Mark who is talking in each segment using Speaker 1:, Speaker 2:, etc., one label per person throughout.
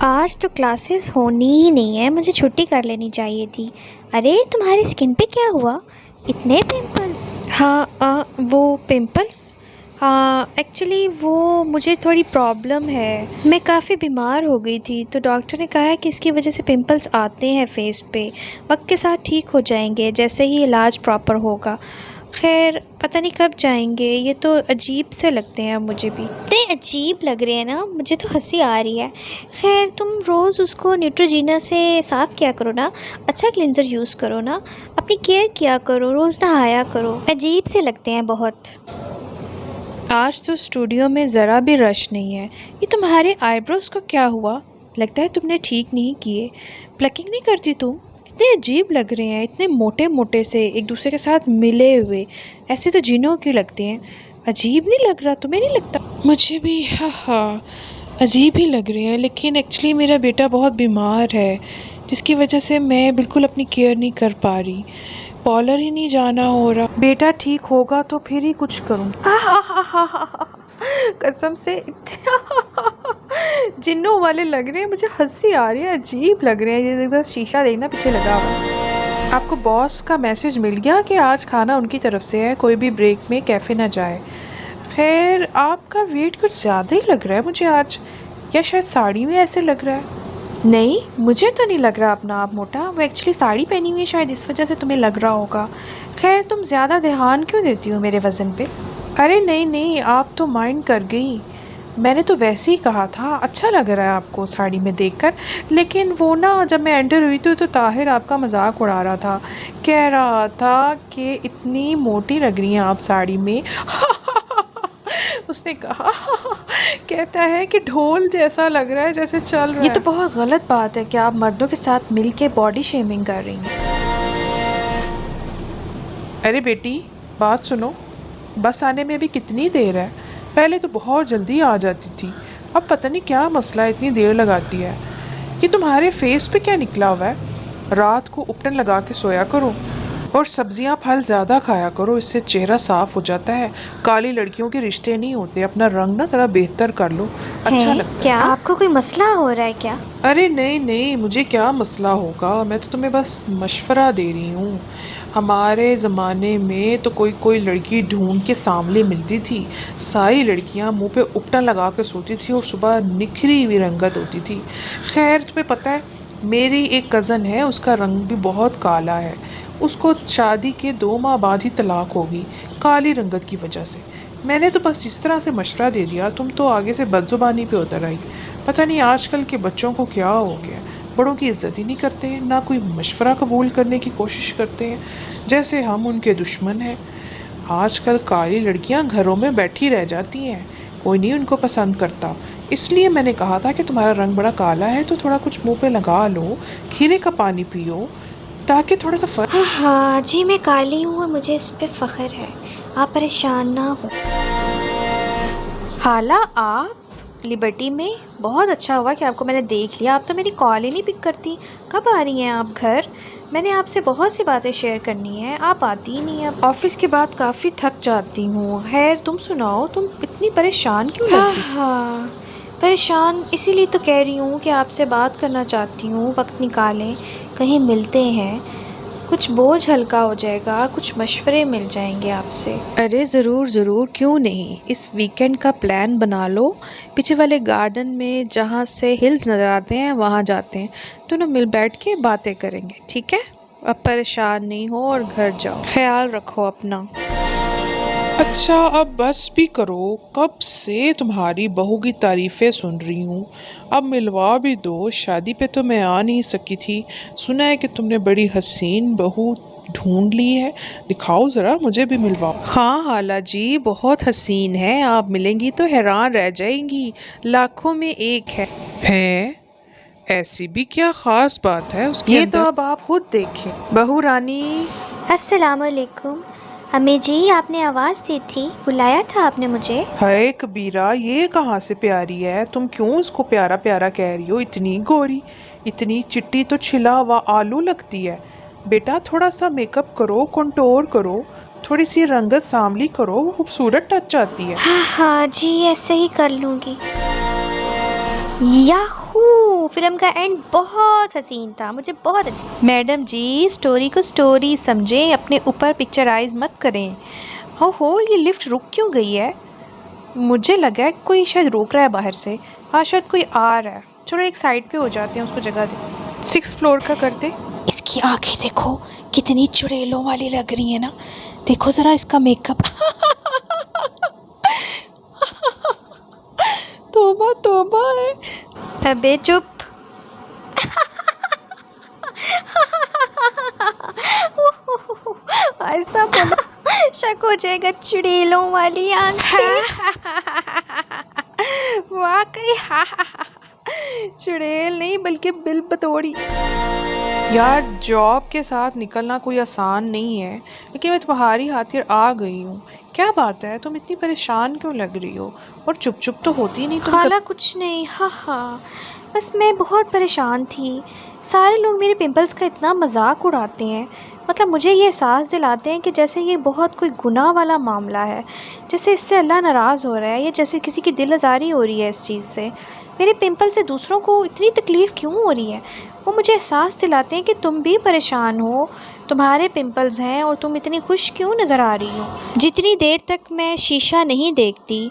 Speaker 1: आज तो क्लासेस होनी ही नहीं है, मुझे छुट्टी कर लेनी चाहिए थी। अरे तुम्हारी स्किन पे क्या हुआ? इतने पिंपल्स?
Speaker 2: हाँ वो पिंपल्स। हाँ एक्चुअली वो मुझे थोड़ी प्रॉब्लम है। मैं काफ़ी बीमार हो गई थी तो डॉक्टर ने कहा है कि इसकी वजह से पिंपल्स आते हैं फेस पे। वक्त के साथ ठीक हो जाएंगे जैसे ही इलाज प्रॉपर होगा। खैर पता नहीं कब जाएंगे, ये तो अजीब से लगते हैं अब मुझे भी।
Speaker 1: इतने अजीब लग रहे हैं ना, मुझे तो हंसी आ रही है। खैर तुम रोज़ उसको न्यूट्रोजीना से साफ़ किया करो ना, अच्छा क्लिनज़र यूज़ करो ना, अपनी केयर किया करो, रोज़ नहाया करो। अजीब से लगते हैं बहुत।
Speaker 2: आज तो स्टूडियो में ज़रा भी रश नहीं है। ये तुम्हारे आईब्रोज को क्या हुआ? लगता है तुमने ठीक नहीं किए। प्लकिंग नहीं करती तुम? कितने अजीब लग रहे हैं, इतने मोटे मोटे से एक दूसरे के साथ मिले हुए। ऐसे तो जिनों के लगते हैं। अजीब नहीं लग रहा? तुम्हें नहीं लगता? मुझे भी हाँ अजीब ही लग रहे हैं, लेकिन एक्चुअली मेरा बेटा बहुत बीमार है जिसकी वजह से मैं बिल्कुल अपनी केयर नहीं कर पा रही। पार्लर ही नहीं जाना हो रहा। बेटा ठीक होगा तो फिर ही कुछ करूँगी। कसम से जिन्नों वाले लग रहे हैं, मुझे हंसी आ रही है, अजीब लग रहे हैं। ये देखो शीशा देखना पीछे लगा हुआ है। आपको बॉस का मैसेज मिल गया कि आज खाना उनकी तरफ से है, कोई भी ब्रेक में कैफे ना जाए। खैर आपका वेट कुछ ज़्यादा ही लग रहा है मुझे आज, या शायद साड़ी में ऐसे लग रहा है। नहीं मुझे तो नहीं लग रहा अपना आप मोटा, वो एक्चुअली साड़ी पहनी हुई है, शायद इस वजह से तुम्हें लग रहा होगा। खैर तुम ज़्यादा ध्यान क्यों देती हो मेरे वज़न पे? अरे नहीं नहीं, आप तो माइंड कर गई। मैंने तो वैसे ही कहा था, अच्छा लग रहा है आपको साड़ी में देखकर। लेकिन वो ना जब मैं एंटर हुई थी तो ताहिर आपका मजाक उड़ा रहा था, कह रहा था कि इतनी मोटी लग रही हैं आप साड़ी में। उसने कहा कहता है कि ढोल जैसा लग रहा है जैसे चल रहा है। ये तो बहुत गलत बात है कि आप मर्दों के साथ मिलके बॉडी शेमिंग कर रही हैं। अरे बेटी बात सुनो, बस आने में भी कितनी देर है? पहले तो बहुत जल्दी आ जाती थी, अब पता नहीं क्या मसला है, इतनी देर लगाती है। ये तुम्हारे फेस पे क्या निकला हुआ है? रात को उपटन लगा के सोया करो और सब्जियां फल ज़्यादा खाया करो, इससे चेहरा साफ हो जाता है। काली लड़कियों के रिश्ते नहीं होते, अपना रंग ना ज़रा बेहतर कर लो, अच्छा
Speaker 1: है
Speaker 2: लगता
Speaker 1: क्या?
Speaker 2: है।
Speaker 1: आपको कोई मसला हो रहा है क्या?
Speaker 2: अरे नहीं नहीं, मुझे क्या मसला होगा, मैं तो तुम्हें बस मशवरा दे रही हूँ। हमारे ज़माने में तो कोई कोई लड़की ढूंढ के सामने मिलती थी, सारी लड़कियाँ मुंह पे उपटन लगा के सोती थी और सुबह निखरी हुई रंगत होती थी। खैर तुम्हें पता है, मेरी एक कज़न है, उसका रंग भी बहुत काला है। उसको शादी के 2 माह बाद ही तलाक होगी, काली रंगत की वजह से। मैंने तो बस इस तरह से मशवरा दे दिया, तुम तो आगे से बदजुबानी पे उतर आई। पता नहीं आजकल के बच्चों को क्या हो गया, बड़ों की इज्जत ही नहीं करते, ना कोई मशवरा कबूल करने की कोशिश करते हैं, जैसे हम उनके दुश्मन हैं। आजकल काली लड़कियां घरों में बैठी रह जाती हैं, कोई नहीं उनको पसंद करता। इसलिए मैंने कहा था कि तुम्हारा रंग बड़ा काला है तो थोड़ा कुछ मुंह पे लगा लो, खीरे का पानी पियो, ताकि थोड़ा सा फर्क।
Speaker 1: हाँ जी, मैं काली हूँ और मुझे इस पे फ़ख्र है, आप परेशान ना हो।
Speaker 2: हाला आप लिबर्टी में, बहुत अच्छा हुआ कि आपको मैंने देख लिया। आप तो मेरी कॉल ही नहीं पिक करती। कब आ रही हैं आप घर? मैंने आपसे बहुत सी बातें शेयर करनी है, आप आती ही नहीं हैं। ऑफिस के बाद काफ़ी थक जाती हूँ। खैर तुम सुनाओ, तुम इतनी परेशान क्यों लग रही?
Speaker 1: हाँ, परेशान इसीलिए तो कह रही हूँ कि आपसे बात करना चाहती हूँ, वक्त निकालें, कहीं मिलते हैं, कुछ बोझ हल्का हो जाएगा, कुछ मशवरे मिल जाएंगे आपसे।
Speaker 2: अरे ज़रूर ज़रूर, क्यों नहीं। इस वीकेंड का प्लान बना लो, पीछे वाले गार्डन में जहाँ से हिल्स नज़र आते हैं वहाँ जाते हैं, दोनों मिल बैठ के बातें करेंगे, ठीक है? अब परेशान नहीं हो और घर जाओ, ख्याल रखो अपना। अच्छा अब बस भी करो, कब से तुम्हारी बहू की तारीफें सुन रही हूँ। अब मिलवा भी दो, शादी पे तो मैं आ नहीं सकी थी। सुना है कि तुमने बड़ी हसीन बहू ढूंढ ली है, दिखाओ जरा मुझे भी मिलवाओ। हाँ हाला जी बहुत हसीन है, आप मिलेंगी तो हैरान रह जाएंगी, लाखों में एक है। हैं? ऐसी भी क्या खास बात है उसके ये अंदर? तो अब आप खुद देखें। बहू रानी।
Speaker 1: अस्सलामुअलैकुम। अम्मी जी, आपने आवाज़ दी थी, बुलाया था आपने मुझे?
Speaker 2: हाय कबीरा, ये कहाँ से प्यारी है? तुम क्यों उसको प्यारा प्यारा कह रही हो? इतनी गोरी, इतनी चिट्टी तो छिला हुआ आलू लगती है। बेटा थोड़ा सा मेकअप करो, कंटोर करो, थोड़ी सी रंगत सांवली करो, वो खूबसूरत टच आती है।
Speaker 1: हाँ हाँ जी, ऐसे ही कर लूँगी। याहू, हूँ, फिल्म का एंड बहुत हसीन था, मुझे बहुत अच्छा। मैडम जी, स्टोरी को स्टोरी समझें, अपने ऊपर पिक्चराइज मत करें। हो ये लिफ्ट रुक क्यों गई है? मुझे लगा है कोई शायद रोक रहा है बाहर से। हाँ, शायद कोई आ रहा है। चलो एक साइड पे हो जाते हैं, उसको जगह दे। 6 फ्लोर का करते। इसकी आंखें देखो कितनी चुड़ैलों वाली लग रही है ना। देखो जरा इसका मेकअप। तौबा तौबा है। अबे चुप। ऐसा बोलो शक हो जाएगा, चुड़ैलों वाली आंखें। वाकई चुड़ैल नहीं बल्कि बिल बतौड़ी। यार जॉब के साथ निकलना कोई आसान नहीं है, लेकिन मैं तुम्हारी खातिर आ गई हूँ। क्या बात है, तुम इतनी परेशान क्यों लग रही हो? और चुप चुप तो होती नहीं तुम। खाला कुछ नहीं, हाँ बस मैं बहुत परेशान थी। सारे लोग मेरे पिंपल्स का इतना मजाक उड़ाते हैं, मतलब मुझे ये एहसास दिलाते हैं कि जैसे ये बहुत कोई गुनाह वाला मामला है, जैसे इससे अल्लाह नाराज़ हो रहा है, या जैसे किसी की दिल आज़ारी हो रही है इस चीज़ से। मेरे पिंपल से दूसरों को इतनी तकलीफ़ क्यों हो रही है? वो मुझे एहसास दिलाते हैं कि तुम भी परेशान हो, तुम्हारे पिंपल्स हैं और तुम इतनी खुश क्यों नज़र आ रही हो। जितनी देर तक मैं शीशा नहीं देखती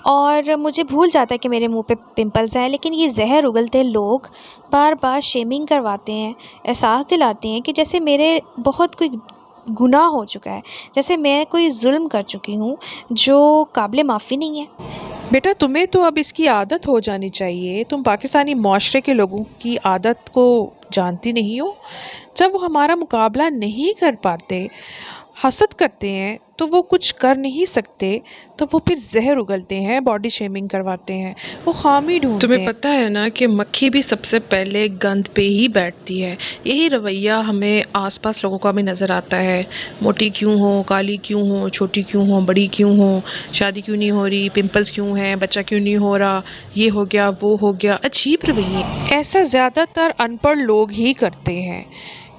Speaker 1: और मुझे भूल जाता है कि मेरे मुंह पे पिंपल्स हैं, लेकिन ये जहर उगलते लोग बार बार शेमिंग करवाते हैं, एहसास दिलाते हैं कि जैसे मेरे बहुत कोई गुनाह हो चुका है, जैसे मैं कोई जुल्म कर चुकी हूँ जो काबिल माफ़ी नहीं है। बेटा तुम्हें तो अब इसकी आदत हो जानी चाहिए। तुम पाकिस्तानी माशरे के लोगों की आदत को जानती नहीं हो। जब वो हमारा मुकाबला नहीं कर पाते, हसद करते हैं, तो वो कुछ कर नहीं सकते, तो वो फिर जहर उगलते हैं, बॉडी शेमिंग करवाते हैं, वो खामी ढूंढते हैं। तुम्हें पता है ना कि मक्खी भी सबसे पहले गंद पे ही बैठती है। यही रवैया हमें आसपास लोगों का भी नज़र आता है। मोटी क्यों हो, काली क्यों हो, छोटी क्यों हो, बड़ी क्यों हो, शादी क्यों नहीं हो रही, पिंपल्स क्यों हैं, बच्चा क्यों नहीं हो रहा, ये हो गया वो हो गया। अजीब रवैये। ऐसा ज़्यादातर अनपढ़ लोग ही करते हैं,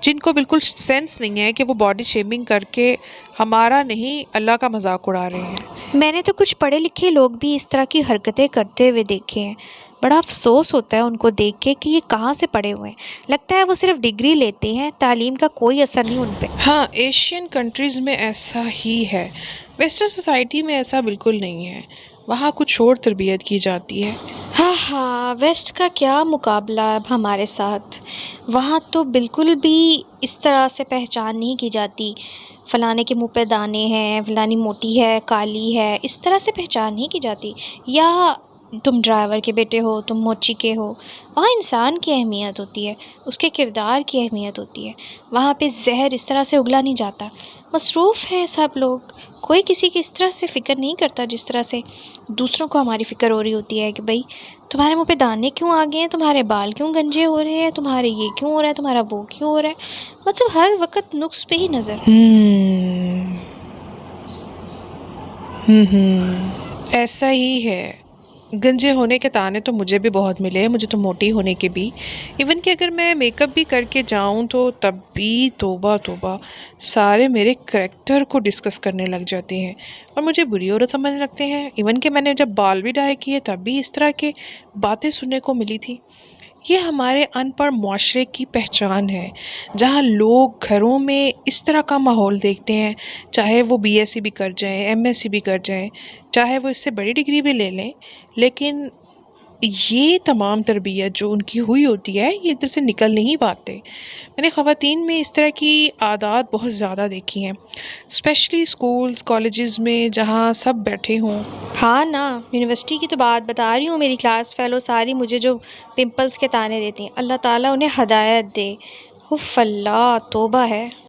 Speaker 1: जिनको बिल्कुल सेंस नहीं है कि वो बॉडी शेमिंग करके हमारा नहीं अल्लाह का मजाक उड़ा रहे हैं। मैंने तो कुछ पढ़े लिखे लोग भी इस तरह की हरकतें करते हुए देखे हैं। बड़ा अफसोस होता है उनको देख के कि ये कहाँ से पढ़े हुए हैं। लगता है वो सिर्फ डिग्री लेते हैं, तालीम का कोई असर नहीं उन पे। हाँ, एशियन कंट्रीज़ में ऐसा ही है। वेस्टर्न सोसाइटी में ऐसा बिल्कुल नहीं है। वहाँ कुछ और तरबियत की जाती है। हाँ, वेस्ट का क्या मुकाबला अब हमारे साथ। वहाँ तो बिल्कुल भी इस तरह से पहचान नहीं की जाती। फलाने के मुंह पे दाने हैं, फलानी मोटी है, काली है, इस तरह से पहचान नहीं की जाती। या तुम ड्राइवर के बेटे हो, तुम मोची के हो। वहाँ इंसान की अहमियत होती है, उसके किरदार की अहमियत होती है। वहाँ पे जहर इस तरह से उगला नहीं जाता। मसरूफ़ हैं सब लोग, कोई किसी की इस तरह से फ़िक्र नहीं करता जिस तरह से दूसरों को हमारी फ़िक्र हो रही होती है कि भाई तुम्हारे मुंह पे दाने क्यों आ गए हैं, तुम्हारे बाल क्यों गंजे हो रहे हैं, तुम्हारे ये क्यों हो रहा है, तुम्हारा वो क्यों हो रहा है। मतलब हर वक्त नुक्स पे ही नज़र। ऐसा ही है। गंजे होने के ताने तो मुझे भी बहुत मिले हैं, मुझे तो मोटी होने के भी। इवन कि अगर मैं मेकअप भी करके जाऊं तो तब भी तौबा तौबा, सारे मेरे करैक्टर को डिस्कस करने लग जाते हैं और मुझे बुरी औरत समझने लगते हैं। इवन कि मैंने जब बाल भी डाई किए तब भी इस तरह के बातें सुनने को मिली थी। ये हमारे अनपढ़ मुआशरे की पहचान है, जहाँ लोग घरों में इस तरह का माहौल देखते हैं, चाहे वो बीएससी भी कर जाएं, एमएससी भी कर जाएं, चाहे वो इससे बड़ी डिग्री भी ले लें, लेकिन ये तमाम तरबियत जो उनकी हुई होती है, ये इधर से निकल नहीं पाते। मैंने ख़वातीन में इस तरह की आदत बहुत ज़्यादा देखी हैं, स्पेशली स्कूल्स कॉलेजेस में जहाँ सब बैठे हों। हाँ ना, यूनिवर्सिटी की तो बात बता रही हूँ। मेरी क्लास फेलो सारी मुझे जो पिंपल्स के ताने देती हैं, अल्लाह ताला उन्हें हदायत दे। हुफ़ अल्लाह, तौबा है।